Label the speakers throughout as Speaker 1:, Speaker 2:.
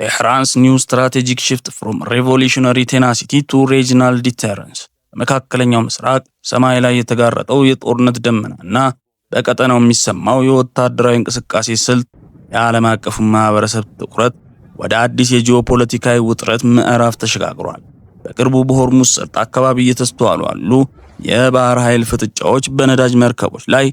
Speaker 1: Tehran's new strategic shift from revolutionary tenacity to regional deterrence መካከለኛው ምስራቅ ሰማይ ላይ የተጋረጠው የጦርነት ደመናና በቀጠናው የሚሰማው የወታደራዊ እንቅስቃሴ ስልት የዓለም አቀፉ ማህበረሰብ ትኩረት ወደ አዲስ የጂኦፖለቲካዊ ውጥረት ምዕራፍ ተሸጋግሯል። በቅርቡ በሆርሙዝ ሰርጥ አካባቢ እየተስተዋሉ ያሉ የባህር ኃይል ፍጥጫዎች በነዳጅ መርከቦች ላይ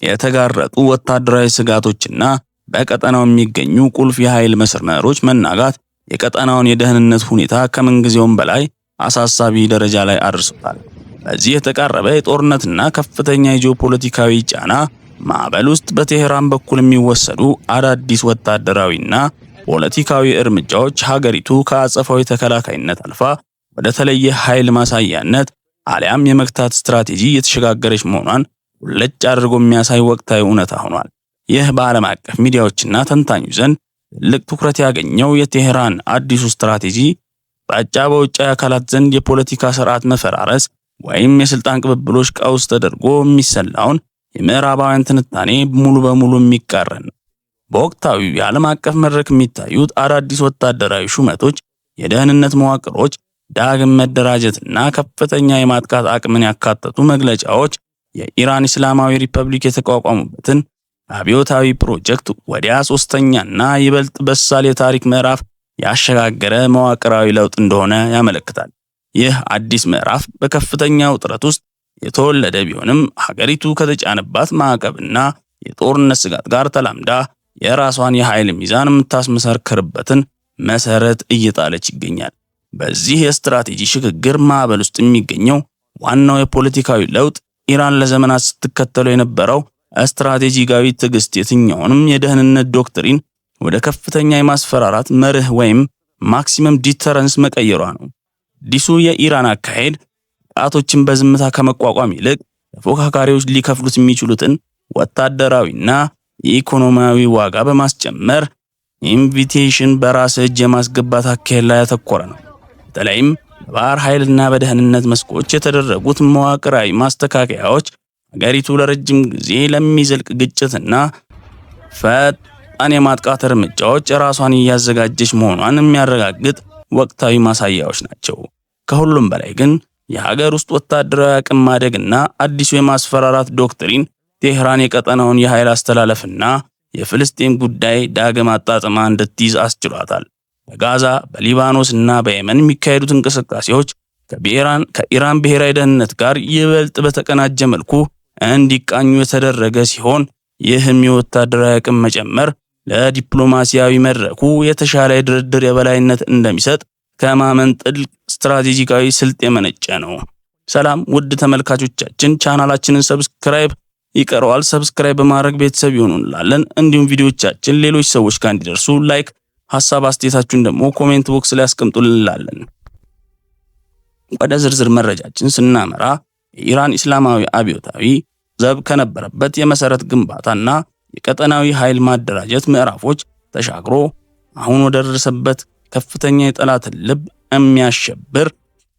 Speaker 1: የተጋረጡ ወታደራዊ ስጋቶችና በቀጠናው የሚገኙ ቁልፍ የኃይል መስመሮች መናጋት የቀጠናውን የደህንነት ሁኔታ ከምንጊዜውም በላይ አሳሳቢ ደረጃ ላይ አድርሶታል። በዚህ የተቃረበ የጦርነትና ከፍተኛ የጂኦፖለቲካዊ ጫና ማዕበል ውስጥ በቴህራን በኩል የሚወሰዱ አዳዲስ ወታደራዊና ፖለቲካዊ እርምጃዎች ሀገሪቱ ከአጸፋዊ ተከላካይነት አልፋ ወደ ተለየ ኃይል ማሳያነት አሊያም የመግታት ስትራቴጂ የተሸጋገረች መሆኗን ሁለጭ አድርጎ የሚያሳይ ወቅታዊ እውነታ ሆኗል። ይህ በዓለም አቀፍ ሚዲያዎችና ተንታኞች ዘንድ ትልቅ ትኩረት ያገኘው የቴህራን አዲሱ ስትራቴጂ በውጫዊ አካላት ዘንድ የፖለቲካ ስርዓት መፈራረስ ወይም የስልጣን ቅብብሎች ቀውስ ተደርጎ የሚሰላውን የምዕራባውያን ትንታኔ ሙሉ በሙሉ የሚቃረን ነው። በወቅታዊው የዓለም አቀፍ መድረክ የሚታዩት አዳዲስ ወታደራዊ ሹመቶች፣ የደህንነት መዋቅሮች ዳግም መደራጀትና ከፍተኛ የማጥቃት አቅምን ያካተቱ መግለጫዎች የኢራን እስላማዊ ሪፐብሊክ የተቋቋሙበትን አብዮታዊ ፕሮጀክት ወዲያ ሶስተኛና ይበልጥ በሳል የታሪክ ምዕራፍ ያሸጋገረ መዋቅራዊ ለውጥ እንደሆነ ያመለክታል። ይህ አዲስ ምዕራፍ በከፍተኛ ውጥረት ውስጥ የተወለደ ቢሆንም ሀገሪቱ ከተጫነባት ማዕቀብና የጦርነት ስጋት ጋር ተላምዳ የራሷን የኃይል ሚዛን የምታስመሰርክርበትን መሰረት እየጣለች ይገኛል። በዚህ የስትራቴጂ ሽግግር ማዕበል ውስጥ የሚገኘው ዋናው የፖለቲካዊ ለውጥ ኢራን ለዘመናት ስትከተለው የነበረው ስትራቴጂካዊ ትዕግስት የትኛውንም የደህንነት ዶክትሪን ወደ ከፍተኛ የማስፈራራት መርህ ወይም ማክሲመም ዲተረንስ መቀየሯ ነው። አዲሱ የኢራን አካሄድ ጣቶችን በዝምታ ከመቋቋም ይልቅ ተፎካካሪዎች ሊከፍሉት የሚችሉትን ወታደራዊና የኢኮኖሚያዊ ዋጋ በማስጨመር ኢንቪቴሽን በራስ እጅ የማስገባት አካሄድ ላይ ያተኮረ ነው። በተለይም በባህር ኃይልና በደህንነት መስኮች የተደረጉት መዋቅራዊ ማስተካከያዎች ሀገሪቱ ለረጅም ጊዜ ለሚዘልቅ ግጭትና ፈጣን የማጥቃት እርምጃዎች ራሷን እያዘጋጀች መሆኗን የሚያረጋግጥ ወቅታዊ ማሳያዎች ናቸው። ከሁሉም በላይ ግን የሀገር ውስጥ ወታደራዊ አቅም ማደግና አዲሱ የማስፈራራት ዶክትሪን ቴህራን የቀጠናውን የኃይል አስተላለፍና የፍልስጤም ጉዳይ ዳግም አጣጥማ እንድትይዝ አስችሏታል። በጋዛ፣ በሊባኖስ እና በየመን የሚካሄዱት እንቅስቃሴዎች ከኢራን ብሔራዊ ደህንነት ጋር ይበልጥ በተቀናጀ መልኩ እንዲቃኙ የተደረገ ሲሆን ይህም የወታደራዊ አቅም መጨመር ለዲፕሎማሲያዊ መድረኩ የተሻለ የድርድር የበላይነት እንደሚሰጥ ከማመን ጥልቅ ስትራቴጂካዊ ስልት የመነጨ ነው። ሰላም ውድ ተመልካቾቻችን፣ ቻናላችንን ሰብስክራይብ ይቀረዋል። ሰብስክራይብ በማድረግ ቤተሰብ ይሁኑ እንላለን። እንዲሁም ቪዲዮዎቻችን ሌሎች ሰዎች ጋር እንዲደርሱ ላይክ፣ ሐሳብ አስተያየታችሁን ደግሞ ኮሜንት ቦክስ ላይ አስቀምጡልን እንላለን። ወደ ዝርዝር መረጃችን ስናመራ የኢራን እስላማዊ አብዮታዊ ዘብ ከነበረበት የመሰረት ግንባታና የቀጠናዊ ኃይል ማደራጀት ምዕራፎች ተሻግሮ አሁን ወደ ደረሰበት ከፍተኛ የጠላትን ልብ የሚያሸብር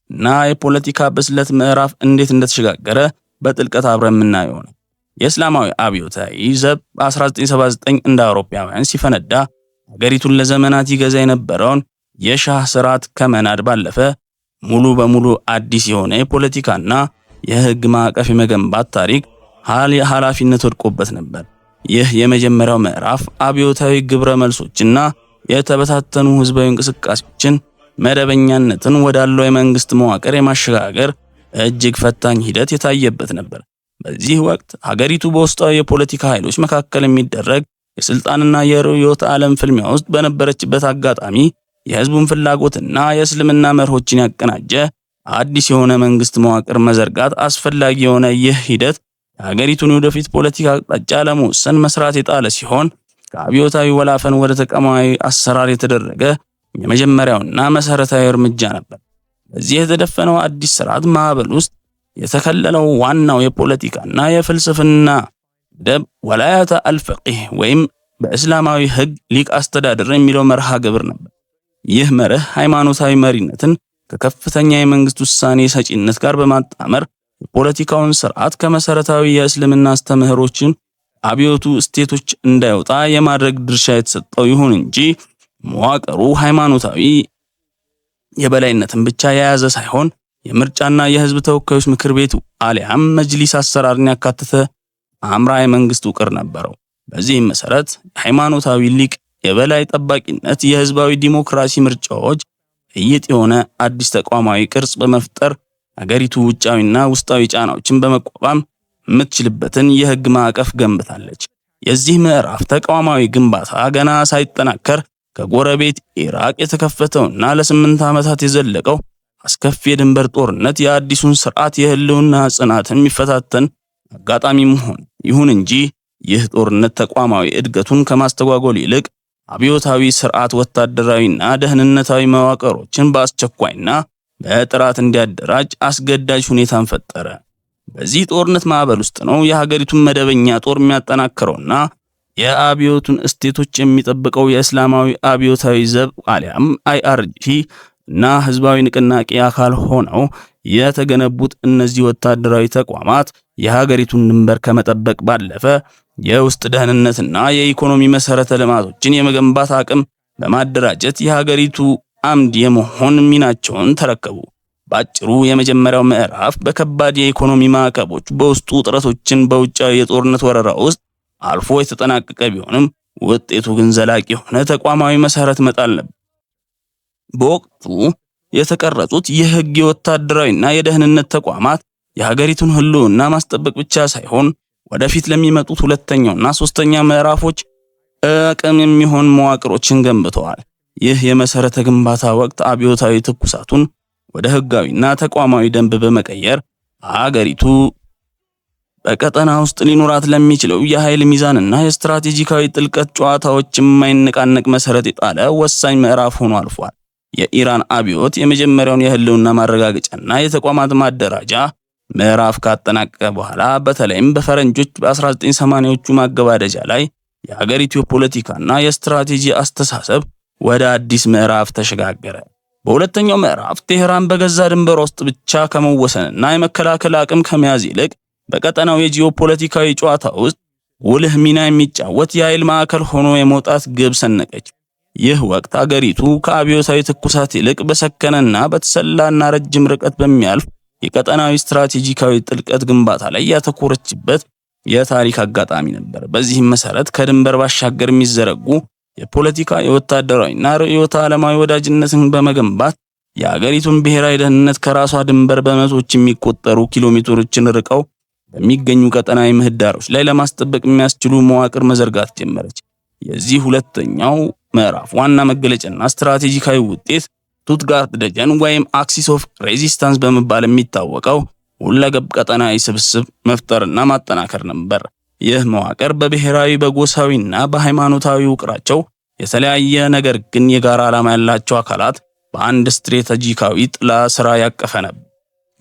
Speaker 1: እና የፖለቲካ ብስለት ምዕራፍ እንዴት እንደተሸጋገረ በጥልቀት አብረን የምናየው ነው። የእስላማዊ አብዮታዊ ዘብ በ1979 እንደ አውሮፓውያን ሲፈነዳ ሀገሪቱን ለዘመናት ይገዛ የነበረውን የሻህ ስርዓት ከመናድ ባለፈ ሙሉ በሙሉ አዲስ የሆነ የፖለቲካና የህግ ማዕቀፍ የመገንባት ታሪክ ኃላፊነት ወድቆበት ነበር። ይህ የመጀመሪያው ምዕራፍ አብዮታዊ ግብረ መልሶችና የተበታተኑ ህዝባዊ እንቅስቃሴዎችን መደበኛነትን ወዳለው የመንግስት መዋቅር የማሸጋገር እጅግ ፈታኝ ሂደት የታየበት ነበር። በዚህ ወቅት ሀገሪቱ በውስጣዊ የፖለቲካ ኃይሎች መካከል የሚደረግ የስልጣንና የርዕዮተ ዓለም ፍልሚያ ውስጥ በነበረችበት አጋጣሚ የህዝቡን ፍላጎትና የእስልምና መርሆችን ያቀናጀ አዲስ የሆነ መንግስት መዋቅር መዘርጋት አስፈላጊ የሆነ ይህ ሂደት የሀገሪቱን ወደፊት ፖለቲካ አቅጣጫ ለመወሰን መስራት የጣለ ሲሆን ከአብዮታዊ ወላፈን ወደ ተቋማዊ አሰራር የተደረገ የመጀመሪያውና መሰረታዊ እርምጃ ነበር። በዚህ የተደፈነው አዲስ ስርዓት ማዕበል ውስጥ የተከለለው ዋናው የፖለቲካና የፍልስፍና ደብ ወላያተ አልፈቂህ ወይም በእስላማዊ ህግ ሊቅ አስተዳደር የሚለው መርሃ ግብር ነበር። ይህ መርህ ሃይማኖታዊ መሪነትን ከከፍተኛ የመንግስት ውሳኔ ሰጪነት ጋር በማጣመር የፖለቲካውን ስርዓት ከመሰረታዊ የእስልምና አስተምህሮችን አብዮቱ ስቴቶች እንዳይወጣ የማድረግ ድርሻ የተሰጠው ይሁን እንጂ መዋቅሩ ሃይማኖታዊ የበላይነትን ብቻ የያዘ ሳይሆን የምርጫና የህዝብ ተወካዮች ምክር ቤቱ አሊያም መጅሊስ አሰራርን ያካተተ አምራ የመንግስት ውቅር ነበረው። በዚህም መሰረት ሃይማኖታዊ ሊቅ የበላይ ጠባቂነት የህዝባዊ ዲሞክራሲ ምርጫዎች እይጥ የሆነ አዲስ ተቋማዊ ቅርጽ በመፍጠር አገሪቱ ውጫዊና ውስጣዊ ጫናዎችን በመቋቋም የምትችልበትን የህግ ማዕቀፍ ገንብታለች። የዚህ ምዕራፍ ተቋማዊ ግንባታ ገና ሳይጠናከር ከጎረቤት ኢራቅ የተከፈተውና ለ8 ዓመታት የዘለቀው አስከፊ የድንበር ጦርነት የአዲሱን ስርዓት የህልውና ጽናት የሚፈታተን አጋጣሚ መሆን። ይሁን እንጂ ይህ ጦርነት ተቋማዊ እድገቱን ከማስተጓጎል ይልቅ አብዮታዊ ስርዓት ወታደራዊና ደህንነታዊ መዋቅሮችን በአስቸኳይና በጥራት እንዲያደራጅ አስገዳጅ ሁኔታን ፈጠረ። በዚህ ጦርነት ማዕበል ውስጥ ነው የሀገሪቱን መደበኛ ጦር የሚያጠናክረውና የአብዮቱን እስቴቶች የሚጠብቀው የእስላማዊ አብዮታዊ ዘብ አሊያም አይአርጂ እና ህዝባዊ ንቅናቄ አካል ሆነው የተገነቡት እነዚህ ወታደራዊ ተቋማት የሀገሪቱን ድንበር ከመጠበቅ ባለፈ የውስጥ ደህንነትና የኢኮኖሚ መሰረተ ልማቶችን የመገንባት አቅም በማደራጀት የሀገሪቱ አምድ የመሆን ሚናቸውን ተረከቡ። ባጭሩ የመጀመሪያው ምዕራፍ በከባድ የኢኮኖሚ ማዕቀቦች በውስጡ ውጥረቶችን በውጫዊ የጦርነት ወረራ ውስጥ አልፎ የተጠናቀቀ ቢሆንም ውጤቱ ግን ዘላቂ የሆነ ተቋማዊ መሰረት መጣል ነበር። በወቅቱ የተቀረጹት የህግ የወታደራዊና የደህንነት ተቋማት የሀገሪቱን ህልውና ማስጠበቅ ብቻ ሳይሆን ወደፊት ለሚመጡት ሁለተኛውና ሶስተኛ ምዕራፎች አቅም የሚሆን መዋቅሮችን ገንብተዋል። ይህ የመሰረተ ግንባታ ወቅት አብዮታዊ ትኩሳቱን ወደ ህጋዊና ተቋማዊ ደንብ በመቀየር ሀገሪቱ በቀጠና ውስጥ ሊኖራት ለሚችለው የኃይል ሚዛንና የስትራቴጂካዊ ጥልቀት ጨዋታዎች የማይነቃነቅ መሰረት የጣለ ወሳኝ ምዕራፍ ሆኖ አልፏል። የኢራን አብዮት የመጀመሪያውን የህልውና ማረጋገጫና የተቋማት ማደራጃ ምዕራፍ ካጠናቀቀ በኋላ በተለይም በፈረንጆች በ1980ዎቹ ማገባደጃ ላይ የሀገሪቱ የፖለቲካና የስትራቴጂ አስተሳሰብ ወደ አዲስ ምዕራፍ ተሸጋገረ። በሁለተኛው ምዕራፍ ቴህራን በገዛ ድንበር ውስጥ ብቻ ከመወሰንና የመከላከል አቅም ከመያዝ ይልቅ በቀጠናው የጂኦፖለቲካዊ ጨዋታ ውስጥ ጉልህ ሚና የሚጫወት የኃይል ማዕከል ሆኖ የመውጣት ግብ ሰነቀች። ይህ ወቅት አገሪቱ ከአብዮታዊ ትኩሳት ይልቅ በሰከነና በተሰላና ረጅም ርቀት በሚያልፍ የቀጠናዊ ስትራቴጂካዊ ጥልቀት ግንባታ ላይ ያተኮረችበት የታሪክ አጋጣሚ ነበር። በዚህም መሰረት ከድንበር ባሻገር የሚዘረጉ የፖለቲካ የወታደራዊና ርዕዮተ ዓለማዊ ወዳጅነትን በመገንባት የአገሪቱን ብሔራዊ ደህንነት ከራሷ ድንበር በመቶዎች የሚቆጠሩ ኪሎሜትሮችን ርቀው በሚገኙ ቀጠናዊ ምህዳሮች ላይ ለማስጠበቅ የሚያስችሉ መዋቅር መዘርጋት ጀመረች። የዚህ ሁለተኛው ምዕራፍ ዋና መገለጫና ስትራቴጂካዊ ውጤት ቱትጋርት ደጀን ወይም አክሲስ ኦፍ ሬዚስታንስ በመባል የሚታወቀው ሁለገብ ቀጠናዊ ስብስብ መፍጠርና ማጠናከር ነበር። ይህ መዋቅር በብሔራዊ በጎሳዊና በሃይማኖታዊ ውቅራቸው የተለያየ ነገር ግን የጋራ ዓላማ ያላቸው አካላት በአንድ ስትራቴጂካዊ ጥላ ስራ ያቀፈ ነበር።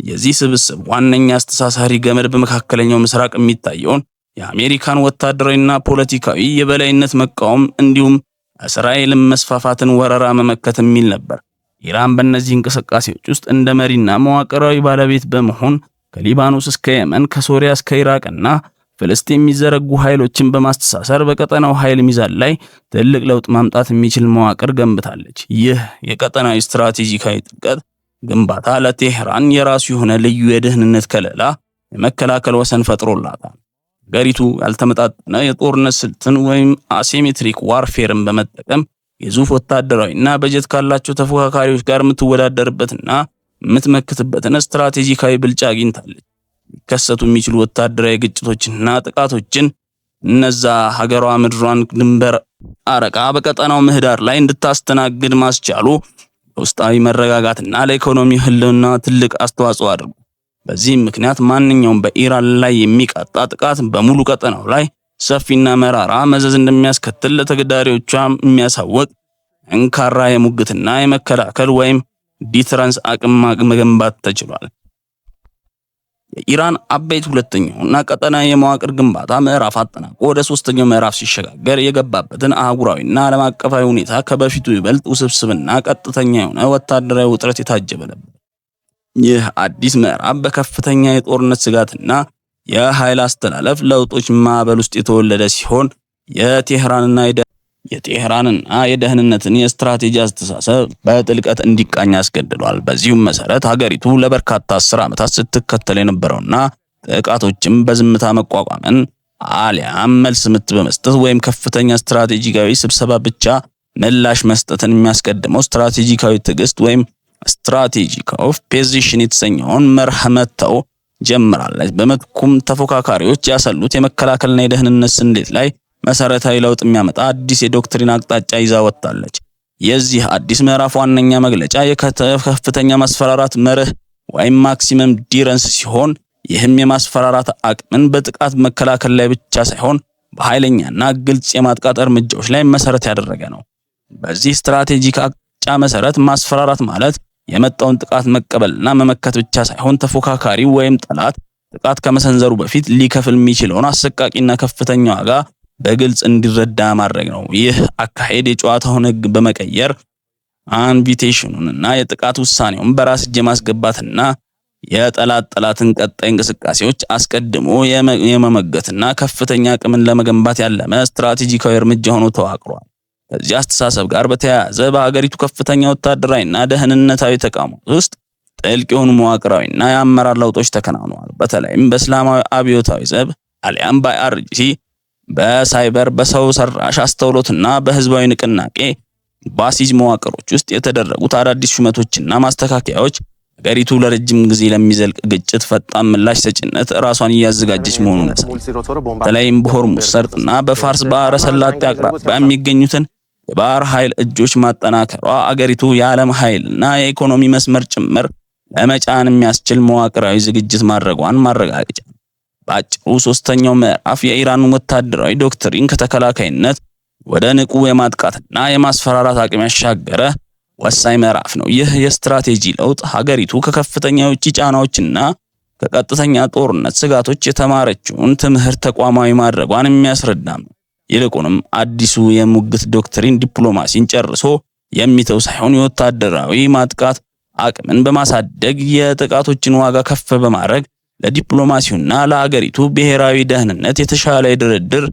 Speaker 1: የዚህ ስብስብ ዋነኛ አስተሳሳሪ ገመድ በመካከለኛው ምስራቅ የሚታየውን የአሜሪካን ወታደራዊና ፖለቲካዊ የበላይነት መቃወም እንዲሁም እስራኤልን መስፋፋትን ወረራ መመከት የሚል ነበር። ኢራን በእነዚህ እንቅስቃሴዎች ውስጥ እንደ መሪና መዋቅራዊ ባለቤት በመሆን ከሊባኖስ እስከ የመን ከሶሪያ እስከ ኢራቅና ፍልስጤም የሚዘረጉ ኃይሎችን በማስተሳሰር በቀጠናው ኃይል ሚዛን ላይ ትልቅ ለውጥ ማምጣት የሚችል መዋቅር ገንብታለች። ይህ የቀጠናዊ ስትራቴጂካዊ ጥልቀት ግንባታ ለቴህራን የራሱ የሆነ ልዩ የደህንነት ከለላ የመከላከል ወሰን ፈጥሮላታል። ሀገሪቱ ያልተመጣጠነ የጦርነት ስልትን ወይም አሲሜትሪክ ዋርፌርን በመጠቀም ግዙፍ ወታደራዊና በጀት ካላቸው ተፎካካሪዎች ጋር የምትወዳደርበትና የምትመክትበትን ስትራቴጂካዊ ብልጫ አግኝታለች። ሊከሰቱ የሚችሉ ወታደራዊ ግጭቶችንና ጥቃቶችን እነዛ ሀገሯ ምድሯን ድንበር አረቃ በቀጠናው ምህዳር ላይ እንድታስተናግድ ማስቻሉ ለውስጣዊ መረጋጋትና ለኢኮኖሚ ህልውና ትልቅ አስተዋጽኦ አድርጓል። በዚህም ምክንያት ማንኛውም በኢራን ላይ የሚቃጣ ጥቃት በሙሉ ቀጠናው ላይ ሰፊና መራራ መዘዝ እንደሚያስከትል ለተገዳሪዎቿ የሚያሳውቅ ጠንካራ የሙግትና የመከላከል ወይም ዲተረንስ አቅም መገንባት ተችሏል። የኢራን አበይት ሁለተኛውና ቀጠናዊ የመዋቅር ግንባታ ምዕራፍ አጠናቆ ወደ ሶስተኛው ምዕራፍ ሲሸጋገር የገባበትን አህጉራዊና ዓለም አቀፋዊ ሁኔታ ከበፊቱ ይበልጥ ውስብስብና ቀጥተኛ የሆነ ወታደራዊ ውጥረት የታጀበ ነበር። ይህ አዲስ ምዕራፍ በከፍተኛ የጦርነት ስጋትና የኃይል አስተላለፍ ለውጦች ማዕበል ውስጥ የተወለደ ሲሆን የቴህራንና የቴህራንና የደህንነትን የስትራቴጂ አስተሳሰብ በጥልቀት እንዲቃኝ አስገድዷል። በዚሁም መሰረት ሀገሪቱ ለበርካታ 10 ዓመታት ስትከተል የነበረውና ጥቃቶችም በዝምታ መቋቋምን አሊያም መልስ ምት በመስጠት ወይም ከፍተኛ ስትራቴጂካዊ ስብሰባ ብቻ ምላሽ መስጠትን የሚያስቀድመው ስትራቴጂካዊ ትዕግስት ወይም ስትራቴጂክ ኦፍ ፖዚሽን የተሰኘውን መርህ መተው ጀምራለች። በመትኩም ተፎካካሪዎች ያሰሉት የመከላከልና የደህንነት ስሌት ላይ መሰረታዊ ለውጥ የሚያመጣ አዲስ የዶክትሪን አቅጣጫ ይዛ ወጣለች። የዚህ አዲስ ምዕራፍ ዋነኛ መግለጫ የከፍተኛ ማስፈራራት መርህ ወይም ማክሲመም ዲረንስ ሲሆን ይህም የማስፈራራት አቅምን በጥቃት መከላከል ላይ ብቻ ሳይሆን በኃይለኛና ግልጽ የማጥቃት እርምጃዎች ላይ መሰረት ያደረገ ነው። በዚህ ስትራቴጂክ አቅጣጫ መሰረት ማስፈራራት ማለት የመጣውን ጥቃት መቀበልና መመከት ብቻ ሳይሆን ተፎካካሪ ወይም ጠላት ጥቃት ከመሰንዘሩ በፊት ሊከፍል የሚችለውን አሰቃቂና ከፍተኛ ዋጋ በግልጽ እንዲረዳ ማድረግ ነው። ይህ አካሄድ የጨዋታውን ሕግ በመቀየር ኢንቪቴሽኑንና የጥቃት ውሳኔውን በራስ እጅ ማስገባትና የጠላትን ቀጣይ እንቅስቃሴዎች አስቀድሞ የመመገትና ከፍተኛ አቅምን ለመገንባት ያለመ ስትራቴጂካዊ እርምጃ ሆኖ ተዋቅሯል። ከዚህ አስተሳሰብ ጋር በተያያዘ በሀገሪቱ ከፍተኛ ወታደራዊና ደህንነታዊ ተቋማት ውስጥ ጥልቅ የሆኑ መዋቅራዊና የአመራር ለውጦች ተከናውነዋል። በተለይም በእስላማዊ አብዮታዊ ዘብ አሊያም በአይአርጂሲ፣ በሳይበር፣ በሰው ሰራሽ አስተውሎትና በህዝባዊ ንቅናቄ ባሲጅ መዋቅሮች ውስጥ የተደረጉት አዳዲስ ሹመቶችና ማስተካከያዎች ሀገሪቱ ለረጅም ጊዜ ለሚዘልቅ ግጭት ፈጣን ምላሽ ሰጭነት ራሷን እያዘጋጀች መሆኑን ያሳያል። በተለይም በሆርሙዝ ሰርጥና በፋርስ ባህረ ሰላጤ አቅራቢያ የሚገኙትን የባህር ኃይል እጆች ማጠናከሯ አገሪቱ የዓለም ኃይልና የኢኮኖሚ መስመር ጭምር ለመጫን የሚያስችል መዋቅራዊ ዝግጅት ማድረጓን ማረጋገጫ ነው። በአጭሩ ሶስተኛው ምዕራፍ የኢራን ወታደራዊ ዶክትሪን ከተከላካይነት ወደ ንቁ የማጥቃትና የማስፈራራት አቅም ያሻገረ ወሳኝ ምዕራፍ ነው። ይህ የስትራቴጂ ለውጥ ሀገሪቱ ከከፍተኛ የውጭ ጫናዎችና ከቀጥተኛ ጦርነት ስጋቶች የተማረችውን ትምህርት ተቋማዊ ማድረጓን የሚያስረዳ ነው። ይልቁንም አዲሱ የሙግት ዶክትሪን ዲፕሎማሲን ጨርሶ የሚተው ሳይሆን የወታደራዊ ማጥቃት አቅምን በማሳደግ የጥቃቶችን ዋጋ ከፍ በማድረግ ለዲፕሎማሲውና ለሀገሪቱ ብሔራዊ ደህንነት የተሻለ የድርድር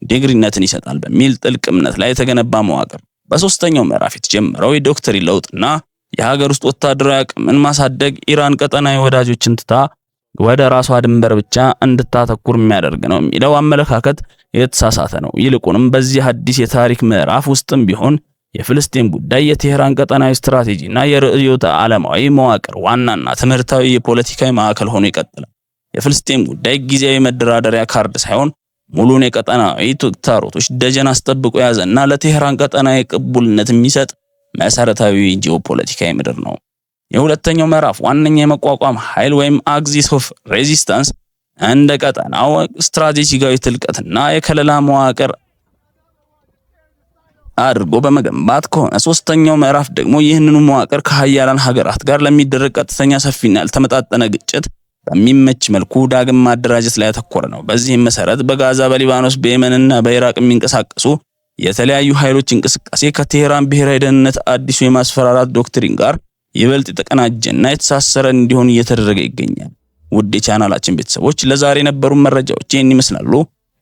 Speaker 1: ዲግሪነትን ይሰጣል በሚል ጥልቅ እምነት ላይ የተገነባ መዋቅር። በሶስተኛው ምዕራፍ የተጀመረው የዶክትሪን ለውጥና የሀገር ውስጥ ወታደራዊ አቅምን ማሳደግ ኢራን ቀጠናዊ ወዳጆችን ትታ ወደ ራሷ ድንበር ብቻ እንድታተኩር የሚያደርግ ነው የሚለው አመለካከት የተሳሳተ ነው። ይልቁንም በዚህ አዲስ የታሪክ ምዕራፍ ውስጥም ቢሆን የፍልስጤም ጉዳይ የቴህራን ቀጠናዊ ስትራቴጂና የርዕዮተ ዓለማዊ መዋቅር ዋናና ትምህርታዊ የፖለቲካዊ ማዕከል ሆኖ ይቀጥላል። የፍልስጤም ጉዳይ ጊዜያዊ መደራደሪያ ካርድ ሳይሆን ሙሉን የቀጠናዊ ተግዳሮቶች ደጀን አስጠብቆ ያዘና ለቴህራን ቀጠናዊ ቅቡልነት የሚሰጥ መሰረታዊ ጂኦፖለቲካዊ ምድር ነው። የሁለተኛው ምዕራፍ ዋነኛ የመቋቋም ኃይል ወይም አክሲስ ኦፍ ሬዚስታንስ እንደ ቀጠናው ስትራቴጂካዊ ጥልቀትና የከለላ መዋቅር አድርጎ በመገንባት ከሆነ፣ ሶስተኛው ምዕራፍ ደግሞ ይህንኑ መዋቅር ከሀያላን ሀገራት ጋር ለሚደረግ ቀጥተኛ ሰፊና ያልተመጣጠነ ግጭት በሚመች መልኩ ዳግም ማደራጀት ላይ ያተኮረ ነው። በዚህም መሰረት በጋዛ፣ በሊባኖስ፣ በየመንና በኢራቅ የሚንቀሳቀሱ የተለያዩ ኃይሎች እንቅስቃሴ ከቴህራን ብሔራዊ ደህንነት አዲሱ የማስፈራራት ዶክትሪን ጋር ይበልጥ የተቀናጀና የተሳሰረ እንዲሆን እየተደረገ ይገኛል። ውድ የቻናላችን ቤተሰቦች ለዛሬ የነበሩ መረጃዎች ይህን ይመስላሉ።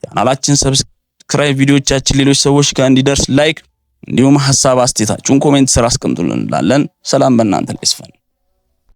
Speaker 1: ቻናላችን ሰብስክራይብ፣ ቪዲዮዎቻችን ሌሎች ሰዎች ጋር እንዲደርስ ላይክ፣ እንዲሁም ሐሳብ አስተያየታችሁን ኮሜንት ስር አስቀምጡልን እንላለን። ሰላም በእናንተ ላይ ይስፈን።